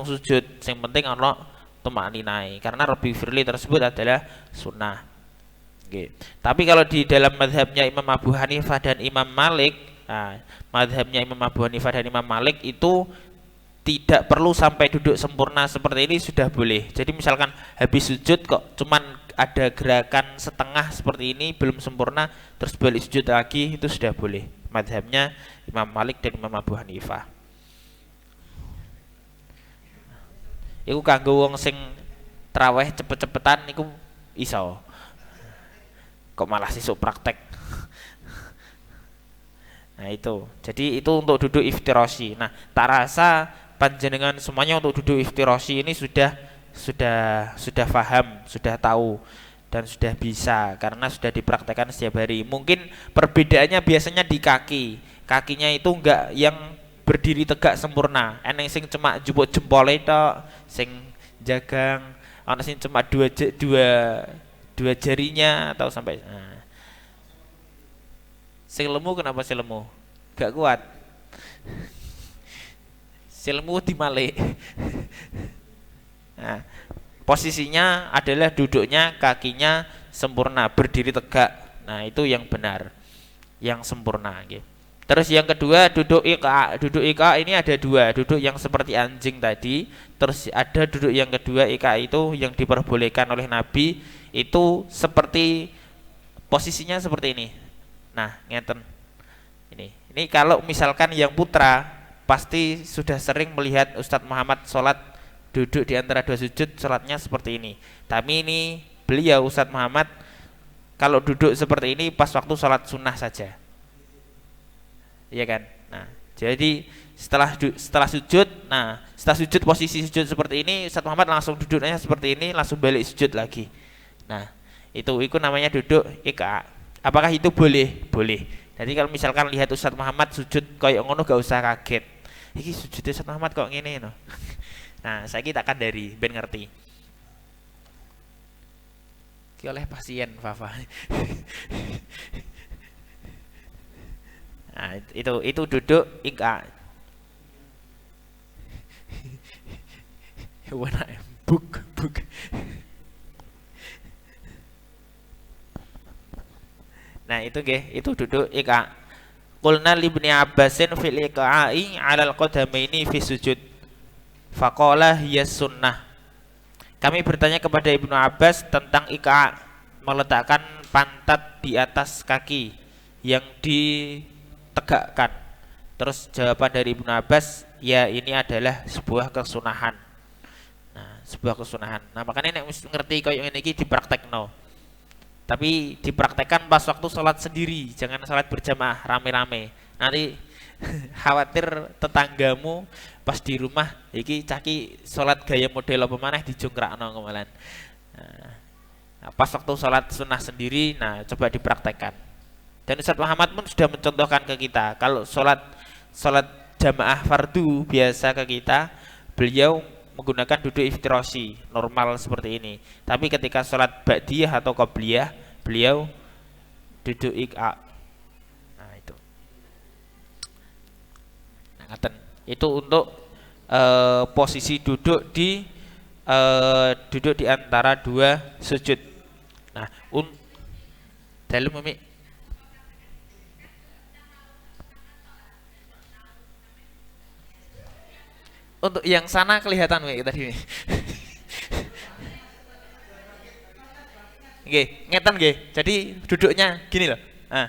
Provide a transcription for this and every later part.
langsung sujud. Yang penting ono tumakninai karena Rabbi firli tersebut adalah sunnah. Oke. Tapi kalau di dalam madhabnya Imam Abu Hanifah dan Imam Malik, nah, madhabnya Imam Abu Hanifah dan Imam Malik itu tidak perlu sampai duduk sempurna seperti ini sudah boleh. Jadi misalkan habis sujud kok cuman ada gerakan setengah seperti ini belum sempurna terus balik sujud lagi itu sudah boleh. Madhabnya Imam Malik dan Imam Abu Hanifah. Iku kanggo wong sing traweh cepet-cepetan iku iso. Kok malah sesuk praktek. Nah itu. Jadi itu untuk duduk iftirosi. Nah, tak rasa panjenengan semuanya untuk duduk iftirosi ini sudah paham, sudah tahu dan sudah bisa karena sudah dipraktekkan setiap hari. Mungkin perbedaannya biasanya di kaki. Kakinya itu enggak yang berdiri tegak sempurna. Eneng sing cuma jupuk jempole tok, sing jagang, ana sing cuma dua jarinya atau sampai sing lemu kenapa sing lemu? Gak kuat. Silmu dimalik. Nah, posisinya adalah duduknya kakinya sempurna, berdiri tegak. Nah, itu yang benar, yang sempurna. Gitu. Terus yang kedua duduk ika. Duduk ika ini ada dua, duduk yang seperti anjing tadi. Terus ada duduk yang kedua ika itu yang diperbolehkan oleh Nabi itu seperti posisinya seperti ini. Nah, ngeten. Ini kalau misalkan yang putra pasti sudah sering melihat Ustadz Muhammad sholat duduk di antara dua sujud, sholatnya seperti ini. Tapi ini beliau Ustadz Muhammad kalau duduk seperti ini pas waktu sholat sunnah saja, iya kan? Nah, jadi setelah sujud, nah setelah sujud posisi sujud seperti ini, Ustadz Muhammad langsung duduknya seperti ini, langsung balik sujud lagi. Nah, itu namanya duduk ika. Apakah itu boleh? Boleh. Jadi kalau misalkan lihat Ustadz Muhammad sujud kayak ngono gak usah kaget. Iki sujudnya Ustadz Muhammad kok ngene no. Nah, saya kita akan dari ben ngerti. Ki oleh pasien Fafa. Nah, itu duduk ika. Wana buk. Nah, itu itu duduk ika. Qulna li Ibnu Abbasin fil iqa'i 'alal qadamaini fi sujud. Faqala hiya sunnah. Kami bertanya kepada Ibnu Abbas tentang iqa', meletakkan pantat di atas kaki yang ditegakkan. Terus jawaban dari Ibnu Abbas, ya ini adalah sebuah kesunahan. Nah, sebuah kesunahan. Nah, makanya nek ngerti koyo ngene iki dipraktekno. Tapi dipraktekkan pas waktu sholat sendiri, jangan sholat berjamaah rame-rame. Nanti khawatir tetanggamu pas di rumah iki caki sholat gaya model apa maneh dijongkrakno kemalan. Nah, pas waktu sholat sunnah sendiri, nah coba dipraktekkan. Dan Ustaz Muhammad pun sudah mencontohkan ke kita kalau sholat jamaah fardu biasa ke kita, beliau menggunakan duduk iftirosi normal seperti ini. Tapi ketika sholat ba'diyah atau qabliyah, beliau duduk iqa. Nah, itu. Nah, ngaten. Itu untuk posisi duduk di antara dua sujud. Nah, dalam mami. Untuk yang sana kelihatan tadi. Nggih, ngeten nggih. Jadi duduknya gini loh. Nah.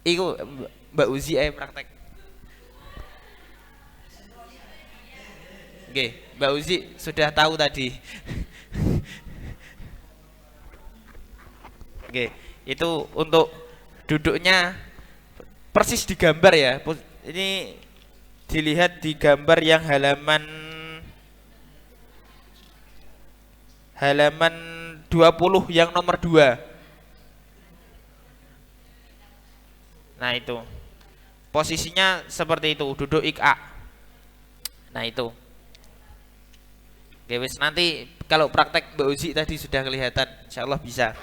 Iku Mbak Uzi praktek. Nggih, Mbak Uzi sudah tahu tadi. Oke, itu untuk duduknya persis digambar ya. Ini dilihat di gambar yang halaman 20 yang nomor 2. Nah, itu. Posisinya seperti itu, duduk iqa. Nah, itu. Oke, wis nanti kalau praktek Mbak Uji tadi sudah kelihatan, insya Allah bisa.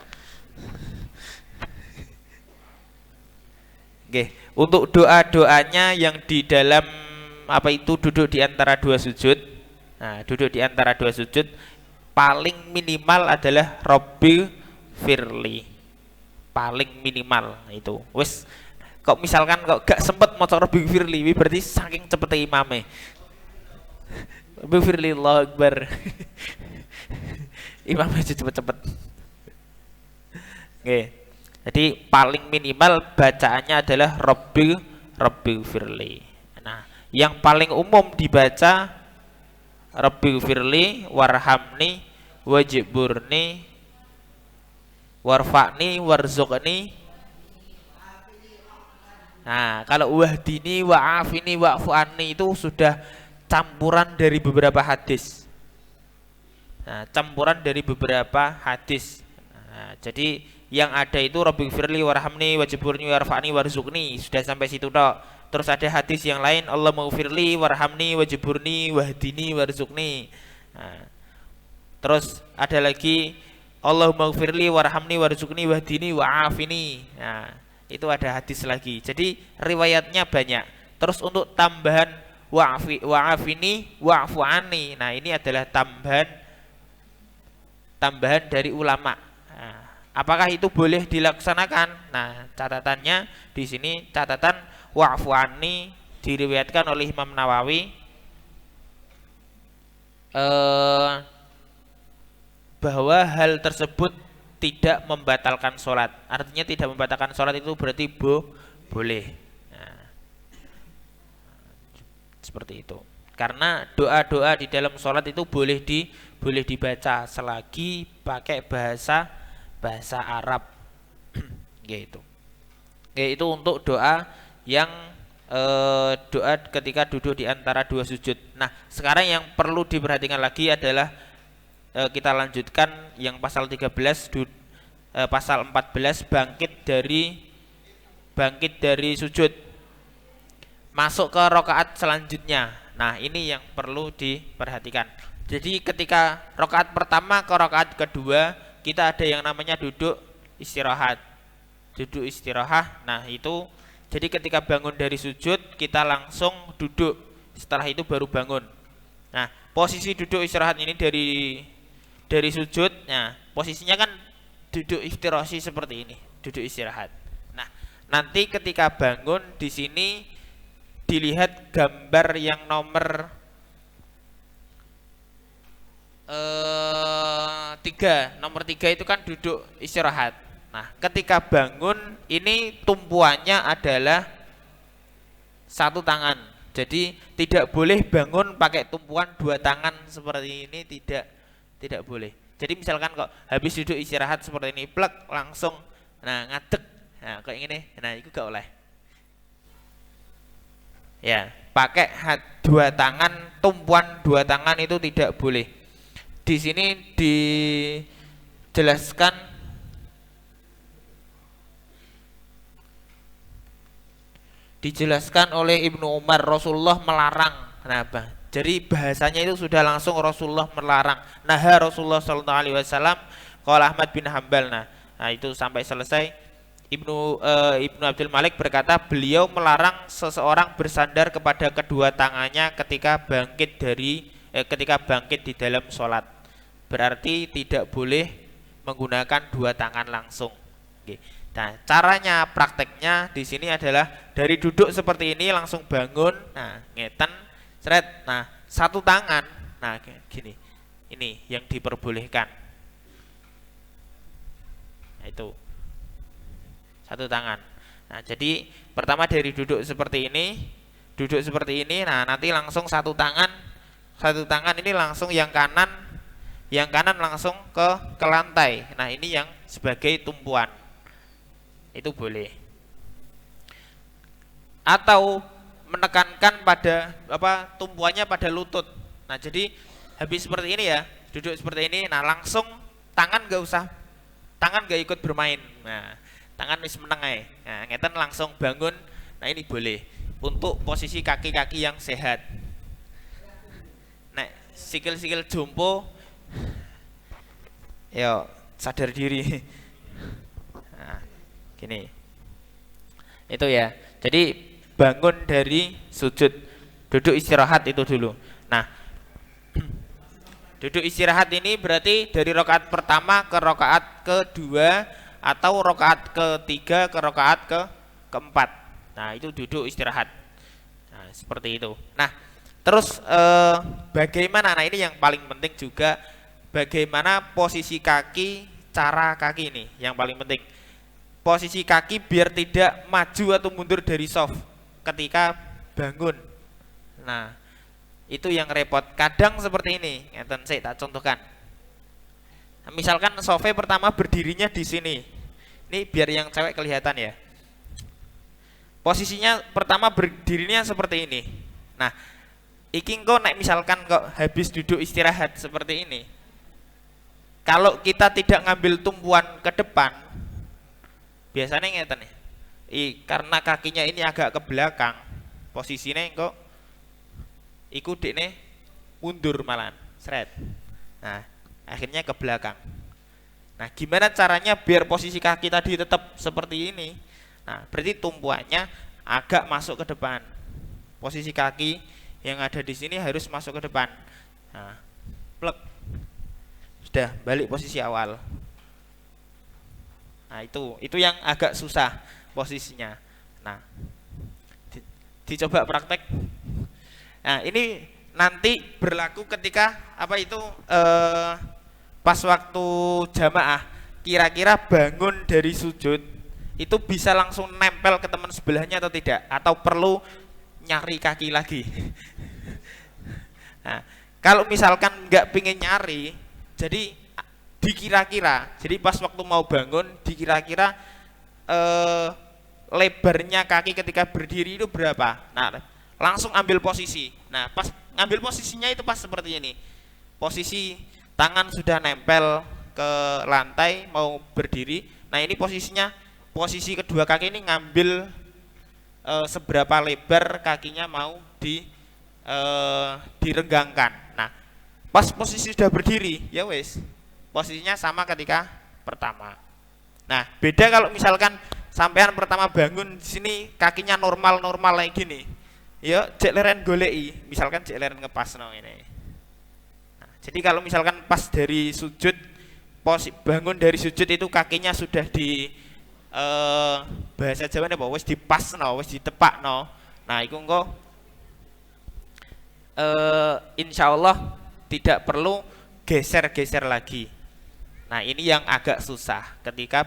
Oke, untuk doa-doanya yang di dalam apa itu duduk di antara dua sujud. Nah, duduk di antara dua sujud paling minimal adalah Robbi Firli. Paling minimal itu. Wes, kok misalkan kok gak sempet maca Robbi Firli, berarti saking cepete imame. Robbi Firli Allahu Akbar. Imam aja cepet-cepet. Oke. Jadi paling minimal bacaannya adalah Robbi Firli. Nah, yang paling umum dibaca Rabbi firli warhamni wajburni warfa'ni warzuqni. Nah, kalau wahdini wa'afini wa'fu'anni itu sudah campuran dari beberapa hadis. Nah, campuran dari beberapa hadis. Nah, jadi yang ada itu Rabbi firli warhamni wajburni warfa'ni warzuqni, sudah sampai situ tok. Terus ada hadis yang lain, Allah maghfirli warhamni wajburni wahdini warzuqni. Nah, terus ada lagi Allah maghfirli warhamni warzuqni wahdini wa'afini. Nah, itu ada hadis lagi. Jadi riwayatnya banyak. Terus untuk tambahan wa'afini wa'fu'ani. Nah, ini adalah tambahan dari ulama. Nah, apakah itu boleh dilaksanakan? Nah, catatannya di sini catatan wa'fu anni diriwayatkan oleh Imam Nawawi bahwa hal tersebut tidak membatalkan sholat. Artinya tidak membatalkan sholat itu berarti boleh. Nah, seperti itu. Karena doa-doa di dalam sholat itu boleh dibaca selagi pakai bahasa Arab. Gitu. Itu untuk doa yang doa ketika duduk di antara dua sujud. Nah, sekarang yang perlu diperhatikan lagi adalah kita lanjutkan yang pasal 13 pasal 14 bangkit dari sujud masuk ke rakaat selanjutnya. Nah, ini yang perlu diperhatikan. Jadi ketika rakaat pertama ke rakaat kedua kita ada yang namanya duduk istirahat. Nah, itu jadi ketika bangun dari sujud kita langsung duduk, setelah itu baru bangun. Nah, posisi duduk istirahat ini dari sujud. Nah, posisinya kan duduk iftirasi seperti ini, duduk istirahat. Nah, nanti ketika bangun di sini dilihat gambar yang nomor 3. Nomor 3 itu kan duduk istirahat. Nah, ketika bangun ini tumpuannya adalah satu tangan. Jadi tidak boleh bangun pakai tumpuan dua tangan seperti ini, tidak boleh. Jadi misalkan kok habis duduk istirahat seperti ini, plek langsung ngadeg. Nah, kayak gini. Nah, itu gak oleh. Ya, pakai dua tangan, tumpuan dua tangan itu tidak boleh. Di sini dijelaskan oleh Ibnu Umar, Rasulullah melarang. Kenapa? Jadi bahasanya itu sudah langsung Rasulullah melarang. Nah, Rasulullah sallallahu alaihi wasallam qala Ahmad bin Hambal. Nah, itu sampai selesai. Ibnu Abdul Malik berkata beliau melarang seseorang bersandar kepada kedua tangannya ketika bangkit di dalam sholat. Berarti tidak boleh menggunakan dua tangan langsung. Oke. Nah, caranya prakteknya di sini adalah dari duduk seperti ini langsung bangun. Nah, ngeten, seret. Nah, satu tangan. Nah, gini. Ini yang diperbolehkan. Nah, itu. Satu tangan. Nah, jadi pertama dari duduk seperti ini. Nah, nanti langsung satu tangan ini langsung yang kanan langsung ke lantai. Nah, ini yang sebagai tumpuan. Itu boleh. Atau menekankan pada tumpuannya pada lutut. Nah, jadi habis seperti ini ya, duduk seperti ini. Nah, langsung tangan gak ikut bermain. Nah, tangan wis meneng ae. Nah, ngeten langsung bangun. Nah, ini boleh untuk posisi kaki-kaki yang sehat. Nah, sikil-sikil jompo Yo, sadar diri. Nah, gini. Itu ya. Jadi bangun dari sujud, duduk istirahat itu dulu. Nah, duduk istirahat ini berarti dari rakaat pertama ke rakaat kedua atau rakaat ketiga ke rakaat keempat. Nah, itu duduk istirahat. Nah, seperti itu. Nah, terus bagaimana? Nah, ini yang paling penting juga, bagaimana posisi kaki, cara kaki ini yang paling penting. Posisi kaki biar tidak maju atau mundur dari soft ketika bangun. Nah, itu yang repot. Kadang seperti ini. Ngeten saya tak contohkan. Nah, misalkan soft pertama berdirinya di sini. Ini biar yang cewek kelihatan ya. Posisinya pertama berdirinya seperti ini. Nah, iki kok naik misalkan kok habis duduk istirahat seperti ini. Kalau kita tidak ngambil tumpuan ke depan, biasanya ngeten nih. Karena kakinya ini agak ke belakang, posisinya kok iku dekne mundur malan, seret. Nah, akhirnya ke belakang. Nah, gimana caranya biar posisi kaki tadi tetap seperti ini? Nah, berarti tumpuannya agak masuk ke depan. Posisi kaki yang ada di sini harus masuk ke depan. Nah, plek. Sudah balik posisi awal. Nah, itu yang agak susah posisinya. Nah, dicoba praktek. Nah, ini nanti berlaku ketika apa itu pas waktu jamaah, kira-kira bangun dari sujud itu bisa langsung nempel ke teman sebelahnya atau tidak, atau perlu nyari kaki lagi. Nah, kalau misalkan nggak pingin nyari, jadi dikira-kira, jadi pas waktu mau bangun dikira-kira lebarnya kaki ketika berdiri itu berapa. Nah, langsung ambil posisi. Nah, pas ngambil posisinya itu pas seperti ini. Posisi tangan sudah nempel ke lantai mau berdiri. Nah, ini posisi kedua kaki ini ngambil seberapa lebar kakinya mau direnggangkan. Nah, pas posisi sudah berdiri, ya wes, posisinya sama ketika pertama. Nah, beda kalau misalkan sampean pertama bangun di sini kakinya normal kayak gini. Ya, cek leren golei, misalkan cek leren ngepasno ini. Nah, jadi kalau misalkan pas dari sujud, bangun dari sujud itu kakinya sudah di bahasa Jawa apa? Wes dipasno, wes ditepakno. Nah, iku engko insya Allah tidak perlu geser-geser lagi. Nah, ini yang agak susah ketika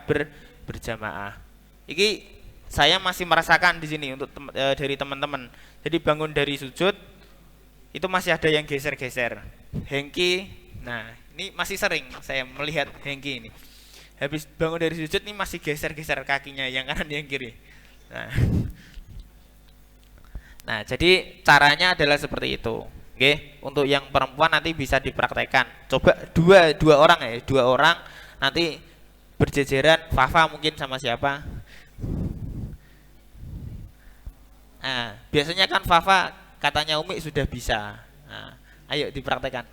berjamaah. Iki saya masih merasakan di sini untuk dari teman-teman. Jadi bangun dari sujud itu masih ada yang geser-geser. Hengki, nah ini masih sering saya melihat Hengki ini. Habis bangun dari sujud ini masih geser-geser kakinya yang kanan yang kiri. Nah, jadi caranya adalah seperti itu. Oke, untuk yang perempuan nanti bisa dipraktekkan. Coba dua orang nanti berjejeran, Fafa mungkin sama siapa. Nah, biasanya kan Fafa katanya Umi sudah bisa. Nah, ayo dipraktekkan.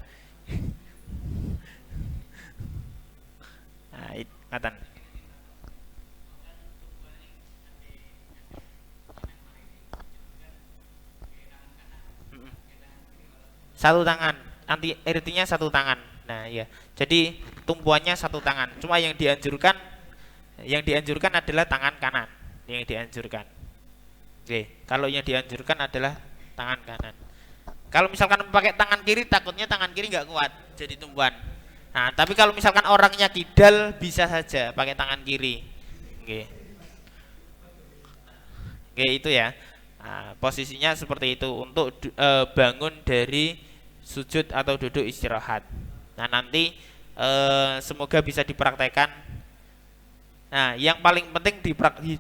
Nah, ngatan. Satu tangan, artinya satu tangan. Nah, ya. Jadi tumpuannya satu tangan. Cuma yang dianjurkan adalah tangan kanan. Yang dianjurkan. Oke, kalau yang dianjurkan adalah tangan kanan. Kalau misalkan pakai tangan kiri, takutnya tangan kiri nggak kuat jadi tumpuan. Nah, tapi kalau misalkan orangnya kidal bisa saja pakai tangan kiri. Oke. Oke, itu ya. Nah, posisinya seperti itu untuk bangun dari sujud atau duduk istirahat. Nah, nanti semoga bisa dipraktekkan. Nah, yang paling penting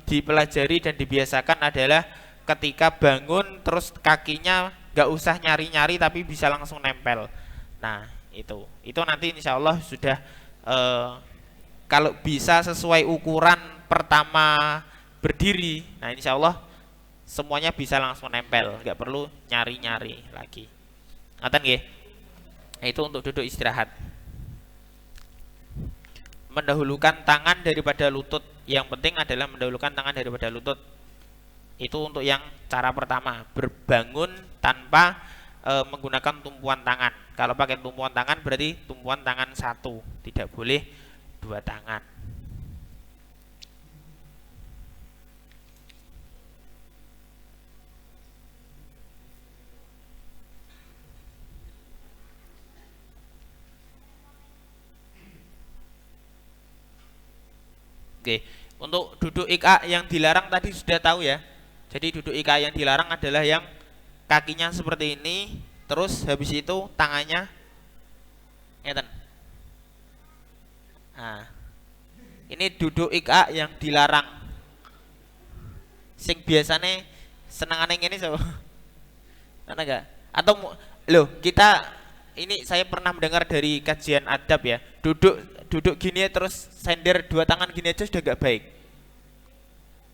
dipelajari dan dibiasakan adalah ketika bangun terus kakinya nggak usah nyari-nyari tapi bisa langsung nempel. Nah, itu nanti insya Allah sudah kalau bisa sesuai ukuran pertama berdiri. Nah, insya Allah semuanya bisa langsung nempel, nggak perlu nyari-nyari lagi. Ngaten nggih? Nah, itu untuk duduk istirahat. mendahulukan tangan daripada lutut. Yang penting adalah mendahulukan tangan daripada lutut. Itu untuk yang cara pertama, berbangun tanpa menggunakan tumpuan tangan. Kalau pakai tumpuan tangan berarti tumpuan tangan satu, tidak boleh dua tangan. Oke, untuk duduk IK yang dilarang tadi sudah tahu ya. Jadi duduk IK yang dilarang adalah yang kakinya seperti ini, terus habis itu tangannya ngeten. Nah, ini duduk IK yang dilarang. Sing biasanya senengane ngene so. Mana enggak? Atau loh, kita ini saya pernah mendengar dari kajian adab ya. Duduk gini terus sender dua tangan gini aja sudah nggak baik.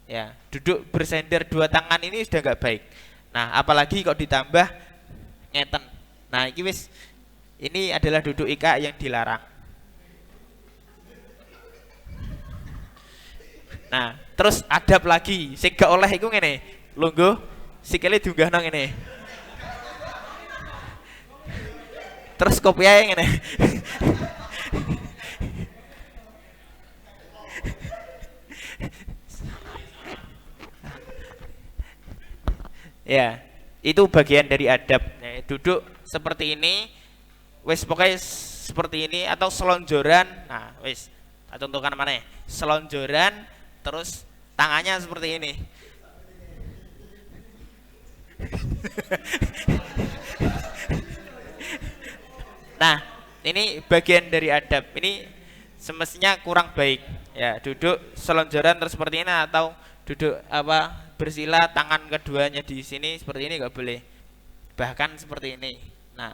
Ya, duduk bersender dua tangan ini sudah nggak baik. Nah, apalagi kok ditambah ngeten. Nah, ini adalah duduk IK yang dilarang. Nah, terus adab lagi, sing gak oleh iku ngene. Lungguh sikile diunggah nang ngene. Terus kopiahe ngene. Ya, itu bagian dari adab. Nah, duduk seperti ini, wis pokoknya seperti ini atau selonjoran. Nah, wis, contohkan mana ya? Selonjoran, terus tangannya seperti ini. Nah, ini bagian dari adab. Ini semestinya kurang baik. Ya, duduk selonjoran terus seperti ini atau duduk bersila tangan keduanya di sini seperti ini nggak boleh, bahkan seperti ini. Nah,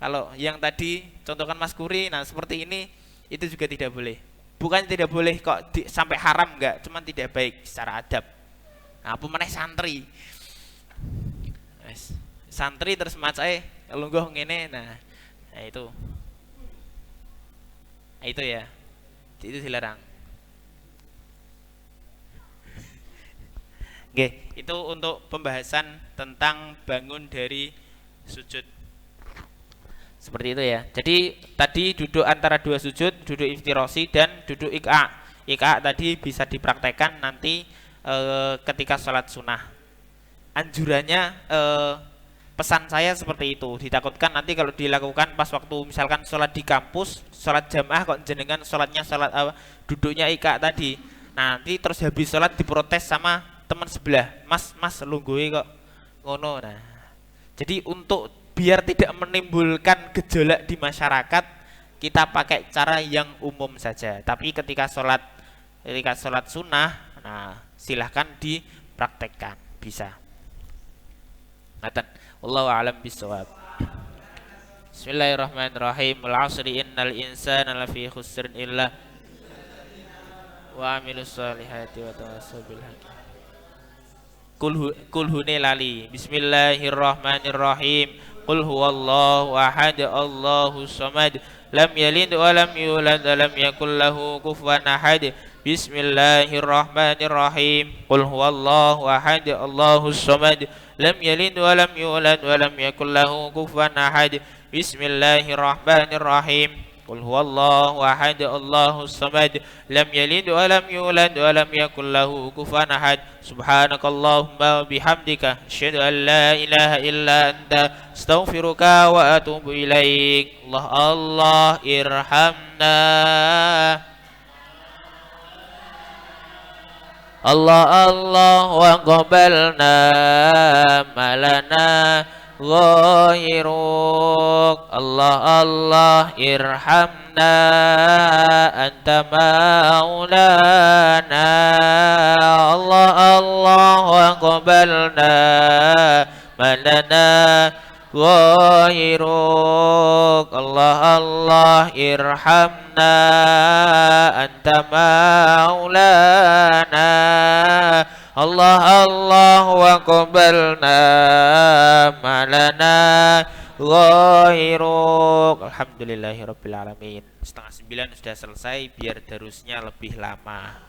kalau yang tadi contohkan Mas Kuri, nah seperti ini itu juga tidak boleh. Bukan tidak boleh kok sampai haram nggak, cuman tidak baik secara adab. Nah, apa meneh santri, santri terus macai lungguh ngene, nah itu ya, itu dilarang. Oke, itu untuk pembahasan tentang bangun dari sujud. Seperti itu ya. Jadi tadi duduk antara dua sujud, duduk iftirosi dan duduk IK. IK tadi bisa dipraktekkan nanti ketika sholat sunnah. Anjurannya pesan saya seperti itu. Ditakutkan nanti kalau dilakukan pas waktu misalkan sholat di kampus, sholat jamaah kok jenengan sholatnya duduknya IK tadi. Nanti terus habis sholat diprotes sama teman sebelah, mas lungguhe kok ngono. Nah, jadi untuk biar tidak menimbulkan gejolak di masyarakat, kita pakai cara yang umum saja. Tapi ketika sholat sunnah, nah silahkan dipraktekkan, bisa. Ngaten, wallahu a'lam bishawab. Bismillahirrahmanirrahim. Wal 'asri innal insana lafi khusrin illa wa 'amilus solihati wa tawassaw bil haqqi. Kulhune lali. Bismillahirrahmanirrahim. Qul huwallahu ahad, Allahus samad, lam yalid wa lam yulad wa lam yakul lahu kufuwan ahad. Bismillahirrahmanirrahim. Qul huwallahu ahad, Allahus samad, lam yalid wa lam yulad wa lam yakul lahu kufuwan ahad. Bismillahirrahmanirrahim. Qul huwallahu ahad, Allahus samad, lam yalid wa lam yulad wa lam yakul lahu kufuwan ahad. Subhanakallahumma wa bihamdika, asyhadu an la ilaha illa anta, astaghfiruka wa atubu ilaik. Allah irhamna. Allah wa qabalna malana ghairuk. Allah irhamna anta maulana. Allah wa qabalna malana ghairuk. Allah irhamna anta maulana. Allah wa qabalna malana ghairuk. Alhamdulillahirabbil alamin. Setengah 9 sudah selesai biar darusnya lebih lama.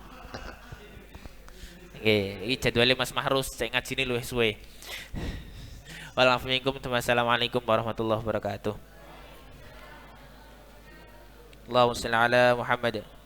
Oke, ini jadwalnya Mas Mahrus, saya ngaji ini luwih suwe. Wassalamualaikum warahmatullahi wabarakatuh. Allahumma shalli ala Muhammad.